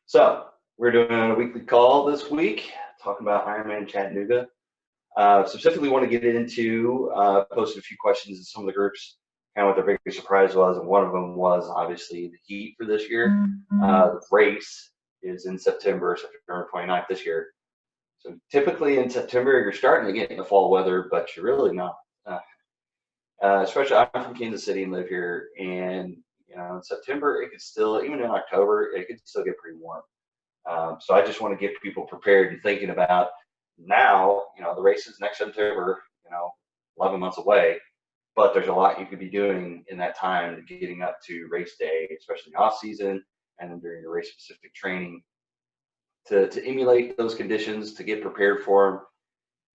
So we're doing a weekly call this week, talking about Ironman Chattanooga. Specifically, want to get into posted a few questions in some of the groups, kind of what their biggest surprise was, and one of them was obviously the heat for this year. The race is in September 29th this year. So typically in September, you're starting to get in the fall weather, but you're really not. Especially, I'm from Kansas City and live here, and in September it could still, even in October, it could still get pretty warm. So I just want to get people prepared and thinking about now. The race is next September. 11 months away, but there's a lot you could be doing in that time, getting up to race day, especially off season, and then during your race specific training, to emulate those conditions, to get prepared for them.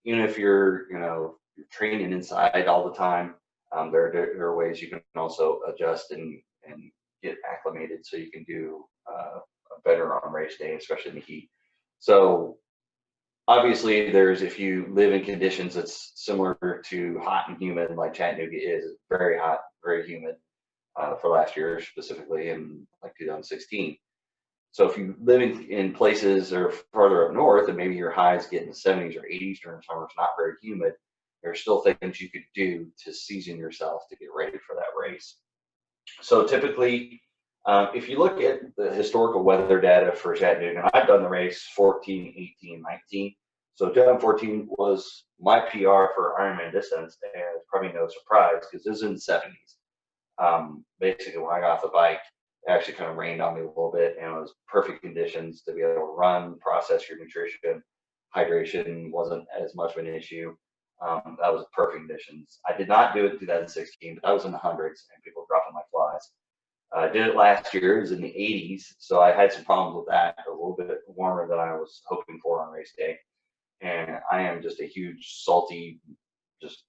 Even if you're training inside all the time, there are ways you can also adjust and get acclimated so you can do better on race day, especially in the heat. So obviously, if you live in conditions that's similar to hot and humid, like Chattanooga is, very hot, very humid for last year specifically in like 2016. So if you live in places that are further up north and maybe your highs get in the 70s or 80s during summer, it's not very humid, there's still things you could do to season yourself to get ready for that race. So typically, if you look at the historical weather data for Chattanooga, and I've done the race 14, 18, 19. So 2014 was my PR for Ironman distance, and it's probably no surprise because it was in the 70s. Basically, when I got off the bike, it actually kind of rained on me a little bit, and it was perfect conditions to be able to run, process your nutrition. Hydration wasn't as much of an issue. That was perfect conditions. I did not do it in 2016, but I was in the hundreds and people dropping like flies. I did it last year. It was in the 80s, so I had some problems with that. A little bit warmer than I was hoping for on race day. And I am just a huge, salty, just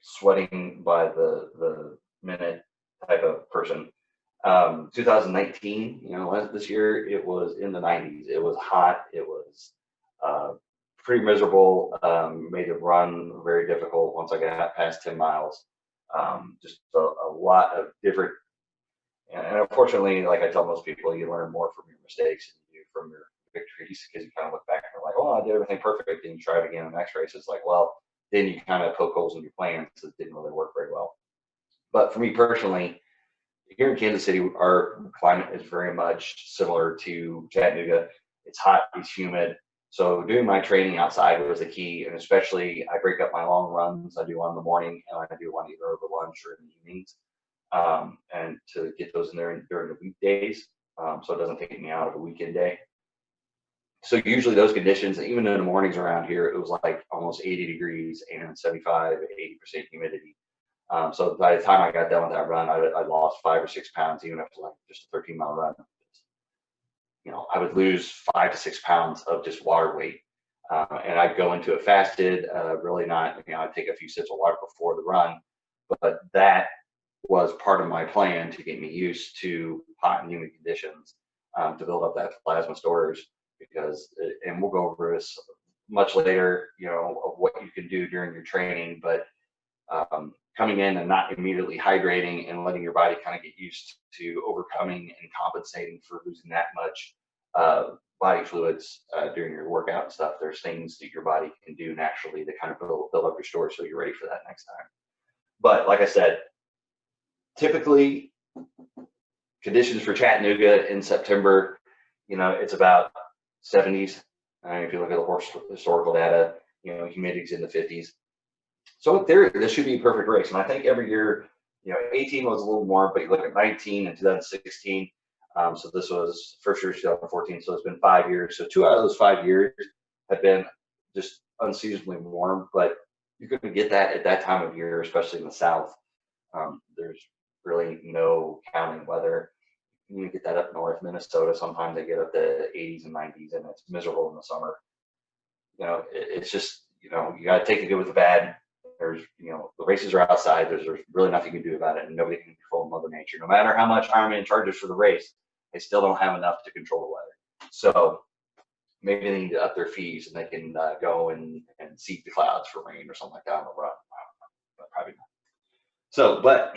sweating by the minute type of person. 2019, this year it was in the 90s. It was hot. It was pretty miserable. Made the run very difficult once I got past 10 miles. Just a lot of different, and unfortunately, like I tell most people, you learn more from your mistakes than you do from your victories, because you kind of look back and you're like, oh, I did everything perfect, and you try it again in the next race. It's like, well, then you kind of poke holes in your plans that didn't really work very well. But for me personally, here in Kansas City, our climate is very much similar to Chattanooga. It's hot, it's humid. So doing my training outside was the key, and especially I break up my long runs. I do one in the morning, and I do one either over lunch or in the evenings, and to get those in there during the weekdays, so it doesn't take me out of a weekend day. So usually those conditions, even in the mornings around here, it was like almost 80 degrees and 75, 80% humidity. So by the time I got done with that run, I lost 5 or 6 pounds, even after like just a 13-mile run. I would lose 5 to 6 pounds of just water weight. And I'd go into it fasted, really not, I'd take a few sips of water before the run. But that was part of my plan to get me used to hot and humid conditions, to build up that plasma storage. Because, and we'll go over this much later, of what you can do during your training, but coming in and not immediately hydrating and letting your body kind of get used to overcoming and compensating for losing that much body fluids during your workout and stuff. There's things that your body can do naturally to kind of build up your storage so you're ready for that next time. But like I said, typically conditions for Chattanooga in September, it's about 70s. If you look at the historical data, humidity's in the 50s. So in theory, this should be a perfect race. And I think every year, 18 was a little more, but you look at 19 and 2016. So this was first year 2014. So it's been 5 years. So 2 out of those 5 years have been just unseasonably warm, but you're going to get that at that time of year, especially in the South. There's really no counting weather. You get that up north, Minnesota. Sometimes they get up to 80s and 90s, and it's miserable in the summer. It's just, you got to take the good with the bad. There's, the races are outside. There's really nothing you can do about it, and nobody can control Mother Nature. No matter how much Ironman charges for the race, they still don't have enough to control the weather. So maybe they need to up their fees, and they can go and seek the clouds for rain or something like that on the run. But probably not. So, but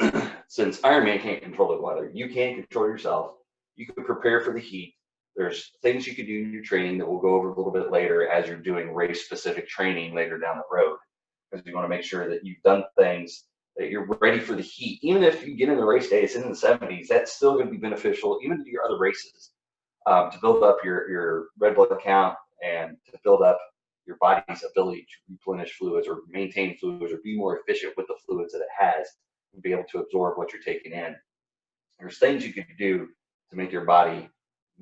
since Ironman can't control the weather, you can control yourself. You can prepare for the heat. There's things you can do in your training that we'll go over a little bit later as you're doing race specific training later down the road, because you want to make sure that you've done things that you're ready for the heat. Even if you get in the race day, it's in the 70s, that's still going to be beneficial even to your other races, to build up your red blood count and to build up your body's ability to replenish fluids or maintain fluids or be more efficient with the fluids that it has and be able to absorb what you're taking in. There's things you can do to make your body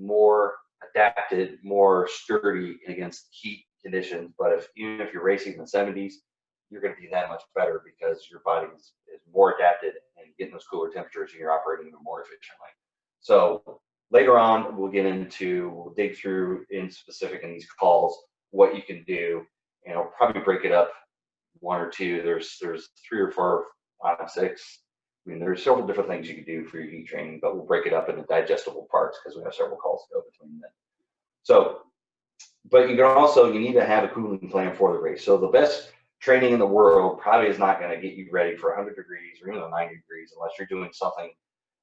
more adapted, more sturdy against heat conditions. But even if you're racing in the 70s, you're going to be that much better because your body is more adapted and getting those cooler temperatures and you're operating even more efficiently. So later on, we'll dig through in specific in these calls what you can do, and I'll probably break it up one or two. There's 3 or 4, 5, 6. I mean, there's several different things you can do for your heat training, but we'll break it up into digestible parts because we have several calls to go between them. So, but you need to have a cooling plan for the race. So the best training in the world probably is not going to get you ready for 100 degrees or even 90 degrees unless you're doing something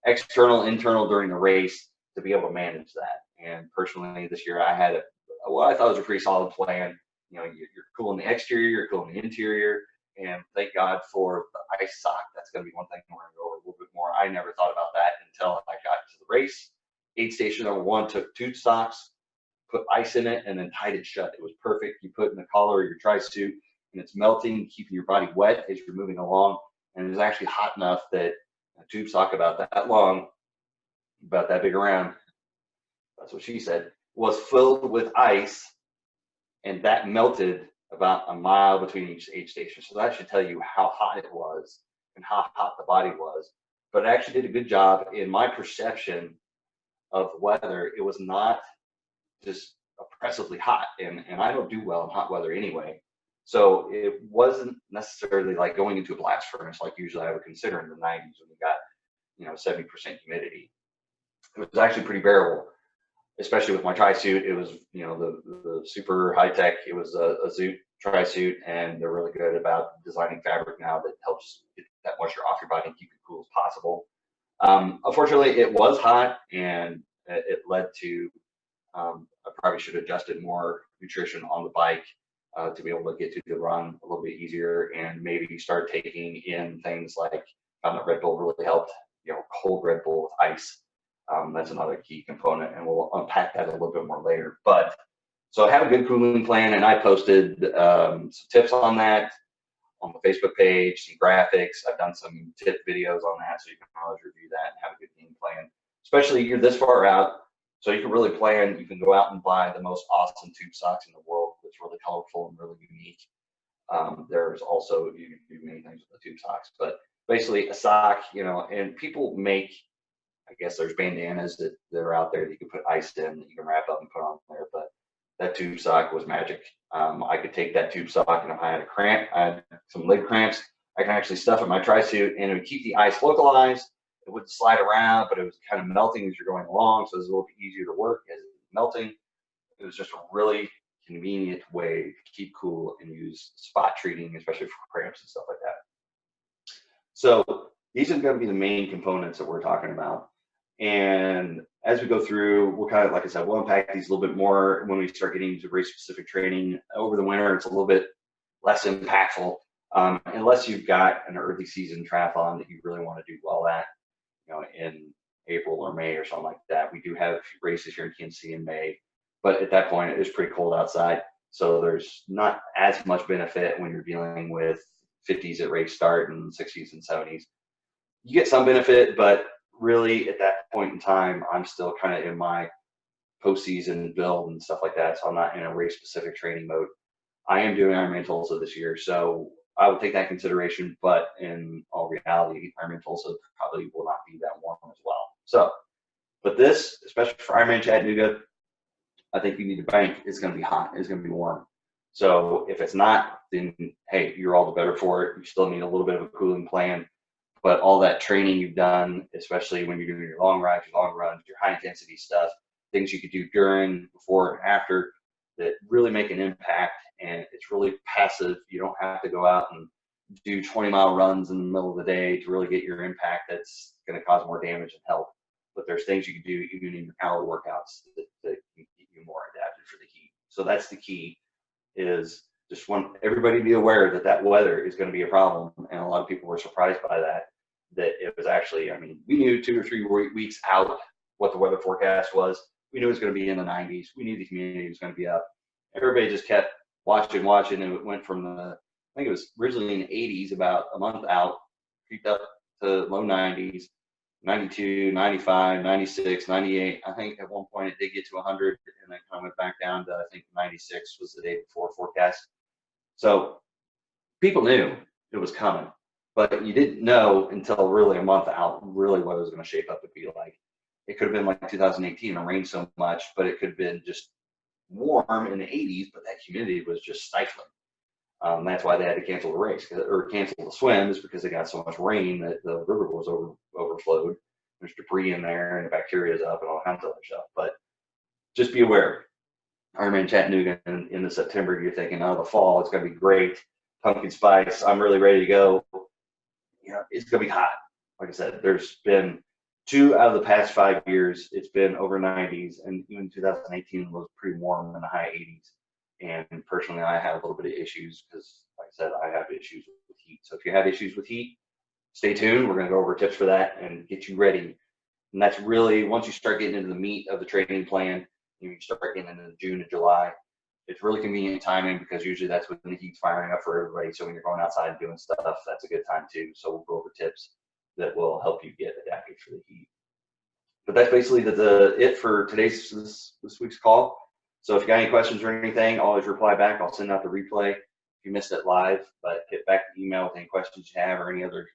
external, internal during the race to be able to manage that. And personally, this year I had what I thought was a pretty solid plan. You're cooling the exterior, you're cooling the interior, and thank God for the ice sock. That's going to be one thing we're going to go over a little bit more. I never thought about that until I got to the race. Aid station number 1 took tube socks, put ice in it, and then tied it shut. It was perfect. You put in the collar of your tri-suit, and it's melting, keeping your body wet as you're moving along. And it was actually hot enough that a tube sock about that long, about that big around, that's what she said, was filled with ice, and that melted about a mile between each aid station. So that should tell you how hot it was and how hot the body was. But it actually did a good job in my perception of weather. It was not just oppressively hot, and I don't do well in hot weather anyway. So it wasn't necessarily like going into a blast furnace like usually I would consider in the 90s when you got 70% humidity. It was actually pretty bearable, especially with my tri-suit. It was the super high tech. It was a Zoot tri-suit, and they're really good about designing fabric now that helps get that moisture off your body and keep it cool as possible. Unfortunately, it was hot, and it led to I probably should have adjusted more nutrition on the bike to be able to get to the run a little bit easier, and maybe start taking in things like found that Red Bull really helped. Cold Red Bull with ice. That's another key component, and we'll unpack that a little bit more later. But so have a good cooling plan, and I posted some tips on that on the Facebook page, some graphics. I've done some tip videos on that, so you can always review that and have a good game plan. Especially you're this far out, so you can really plan. You can go out and buy the most awesome tube socks in the world that's really colorful and really unique. There's also, you can do many things with the tube socks, but basically a sock, and people make, I guess there's bandanas that are out there that you can put ice in, that you can wrap up and put on there, but that tube sock was magic. I could take that tube sock, and if I had some leg cramps, I can actually stuff in my tri-suit, and it would keep the ice localized. It wouldn't slide around, but it was kind of melting as you're going along, so it was a little bit easier to work as it was melting. It was just a really convenient way to keep cool and use spot treating, especially for cramps and stuff like that. So these are going to be the main components that we're talking about. And as we go through, we'll kind of, like I said, we'll unpack these a little bit more when we start getting into race specific training. Over the winter, it's a little bit less impactful, unless you've got an early season triathlon that you really want to do well at, in April or May or something like that. We do have races here in Kansas City in May, but at that point, it is pretty cold outside. So there's not as much benefit when you're dealing with 50s at race start and 60s and 70s. You get some benefit, but really at that point in time, I'm still kind of in my postseason build and stuff like that. So I'm not in a race specific training mode. I am doing Ironman Tulsa this year, so I would take that in consideration, but in all reality, Ironman Tulsa probably will not be that warm as well. So, but this, especially for Ironman Chattanooga, I think you need to bank. It's going to be hot. It's going to be warm. So if it's not, then hey, you're all the better for it. You still need a little bit of a cooling plan. But all that training you've done, especially when you're doing your long rides, your long runs, your high intensity stuff, things you could do during, before, and after that really make an impact. And it's really passive. You don't have to go out and do 20-mile runs in the middle of the day to really get your impact. That's going to cause more damage than help. But there's things you can do even in your hour workouts that So that's the key, is just want everybody to be aware that that weather is going to be a problem. And a lot of people were surprised by that, that it was actually, I mean, we knew 2 or 3 weeks out what the weather forecast was. We knew it was going to be in the 90s. We knew the humidity was going to be up. Everybody just kept watching, and it went from I think it was originally in the 80s about a month out, creeped up to low 90s, 92, 95, 96, 98. I think at one point it did get to 100, and then kind of went back down to, I think 96 was the day before forecast. So people knew it was coming, but you didn't know until really a month out really what it was going to shape up to be like. It could have been like 2018, it rained so much, but it could have been just warm in the 80s, but that humidity was just stifling. That's why they had to cancel the race or cancel the swim, is because they got so much rain that the river was overflowed. There's debris in there and the bacteria is up and all kinds of other stuff. But just be aware. Ironman Chattanooga in the September, you're thinking, oh, the fall, it's going to be great. Pumpkin spice, I'm really ready to go. You know, it's going to be hot. Like I said, there's been 2 out of the past 5 years, it's been over 90s, and even 2018 was pretty warm in the high 80s. And personally, I have a little bit of issues because, like I said, I have issues with heat. So if you have issues with heat, stay tuned. We're going to go over tips for that and get you ready. And that's really, once you start getting into the meat of the training plan, you start getting into June and July, it's really convenient timing because usually that's when the heat's firing up for everybody. So when you're going outside and doing stuff, that's a good time too. So we'll go over tips that will help you get adapted for the heat. But that's basically it for this week's call. So if you got any questions or anything, always reply back. I'll send out the replay if you missed it live, but get back the email with any questions you have or any other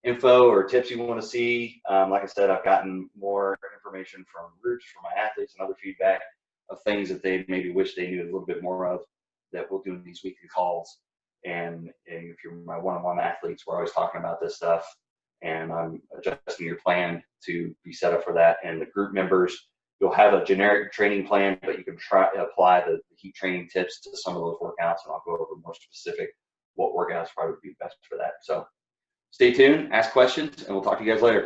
info or tips you want to see. Like I said, I've gotten more information from groups, from my athletes, and other feedback of things that they maybe wish they knew a little bit more of that we'll do in these weekly calls. And if you're my one-on-one athletes, we're always talking about this stuff, and I'm adjusting your plan to be set up for that. And the group members, you'll have a generic training plan, but you can apply the heat training tips to some of those workouts, and I'll go over more specific what workouts probably would be best for that. So stay tuned, ask questions, and we'll talk to you guys later.